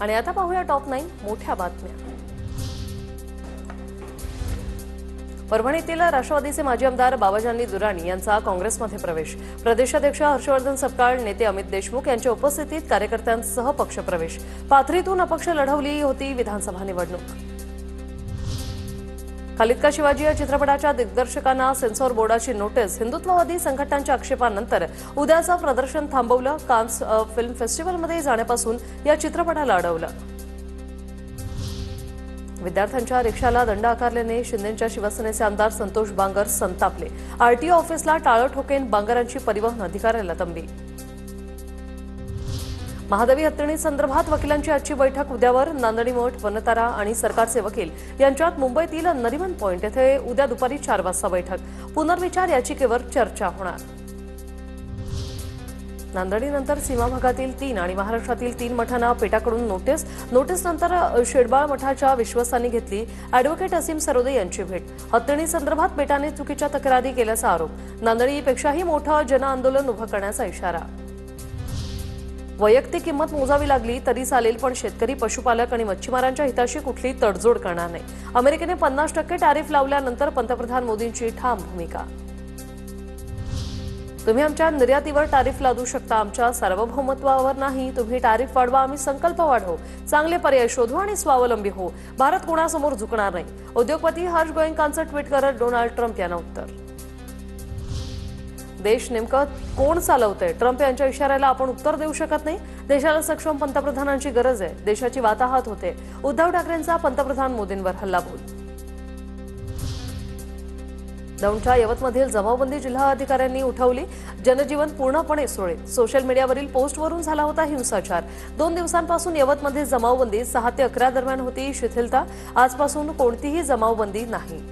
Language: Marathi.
आणि आता पाहूया टॉप 9 मोठ्या बातम्या। परभणीतील राष्ट्रवादीचे माजी आमदार बाबाजानी दुराणी यांचा काँग्रेसमध्ये प्रवेश। प्रदेशाध्यक्ष हर्षवर्धन सपकाळ, नेते अमित देशमुख यांच्या उपस्थितीत कार्यकर्त्यांसह पक्षप्रवेश। पाथरीतून अपक्ष लढवली होती विधानसभा निवडणूक। खालिद का शिवाजी या चित्रपटाच्या दिग्दर्शकांना सेन्सॉर बोर्डाची नोटीस। हिंदुत्ववादी संघटनांच्या आक्षेपानंतर उद्याचं प्रदर्शन थांबवलं। कान्स फिल्म फेस्टिवलमध्ये जाण्यापासून या चित्रपटाला अडवलं। विद्यार्थ्यांच्या रिक्षाला दंड आकारल्याने शिंदेच्या शिवसेनेचे आमदार संतोष बांगर संतापले। आरटीओ ऑफिसला टाळं ठोकेन बांगरांची परिवहन अधिकाऱ्याला तंबी। महादेवी हत्तीणी संदर्भात वकिलांची आजची बैठक उद्यावर। नांदणी मठ, वनतारा आणि सरकारचे वकील यांच्यात मुंबईतील नरिमन पॉइंट येथे उद्या दुपारी 4 वाजता बैठक। पुनर्विचार याचिकेवर चर्चा होणार। नांदणीनंतर सीमा भागातील 3 आणि महाराष्ट्रातील 3 मठांना पेटाकडून नोटीसनंतर शेडबाळ मठाच्या विश्वासांनी घेतली ॲडव्होकेट असीम सरोदे यांची भेट। हत्तीणी संदर्भात पेटाने चुकीच्या तक्रारी केल्याचा आरोप। नांदणीपेक्षाही मोठं जनआंदोलन उभं करण्याचा इशारा। वैयक्तिक किंमत मोजावी लागली तरी चालेल, पण शेतकरी, पशुपालक आणि मच्छीमारांच्या हिताशी कुठलीही तडजोड करणार नाही। अमेरिकेने 50% टॅरिफ लावल्यानंतर पंतप्रधान मोदींची ठाम भूमिका। तुम्ही आमच्या निर्यातीवर टॅरिफ लादू शकता, आमच्या सार्वभौमत्वावर नाही। तुम्ही टॅरिफ वाढवा, आम्ही संकल्प वाढवू, चांगले पर्याय शोधू आणि स्वावलंबी हो। भारत कोणासमोर झुकणार नाही। उद्योगपती हर्ष गोयंकांचं ट्विट करत डोनाल्ड ट्रम्प यांना उत्तर। देश नेमकं कोण चालवतंय? ट्रम्प यांच्या इशाऱ्याला आपण उत्तर देऊ शकत नाही। देशाला सक्षम पंतप्रधानांची गरज आहे। देशाची वाताहत होते। उद्धव ठाकरेंचा पंतप्रधान मोदींवर हल्लाबोल। दौंडच्या यवतमधील जमावबंदी जिल्हाधिकाऱ्यांनी उठवली। जनजीवन पूर्णपणे सुरळीत। सोशल मीडियावरील पोस्टवरून झाला होता हिंसाचार। 2 दिवसांपासून यवतमध्ये जमावबंदी 6 ते 11 दरम्यान होती शिथिलता। आजपासून कोणतीही जमावबंदी नाही।